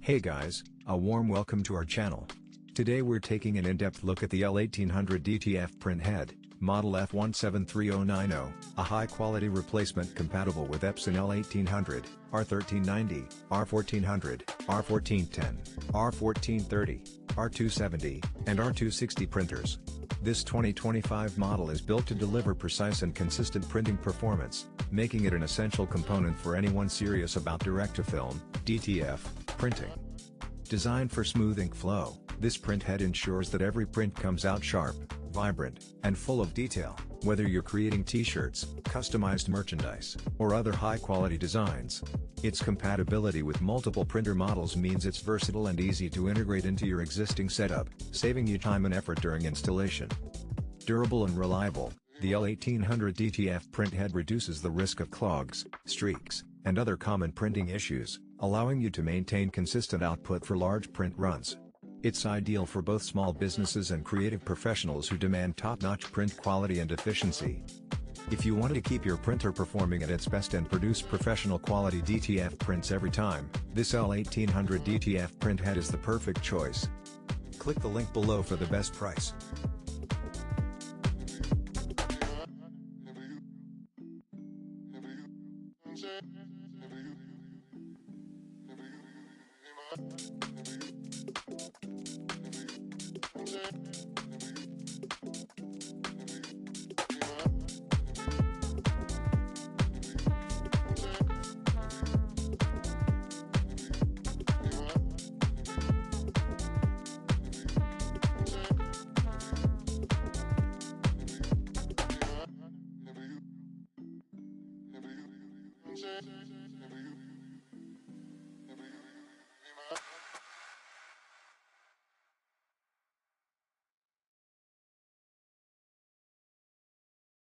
Hey guys, a warm welcome to our channel. Today we're taking an in-depth look at the L1800 DTF printhead, model F173090, a high-quality replacement compatible with Epson L1800, R1390, R1400, R1410, R1430, R270, and R260 printers. This 2025 model is built to deliver precise and consistent printing performance, making it an essential component for anyone serious about direct-to-film (DTF) printing. Designed for smooth ink flow, this printhead ensures that every print comes out sharp, vibrant, and full of detail, whether you're creating t-shirts, customized merchandise, or other high-quality designs. Its compatibility with multiple printer models means it's versatile and easy to integrate into your existing setup, saving you time and effort during installation. Durable and reliable, the L1800 DTF printhead reduces the risk of clogs, streaks, and other common printing issues, allowing you to maintain consistent output for large print runs. It's ideal for both small businesses and creative professionals who demand top-notch print quality and efficiency. If you want to keep your printer performing at its best and produce professional quality DTF prints every time, this L1800 DTF printhead is the perfect choice. Click the link below for the best price. Never you,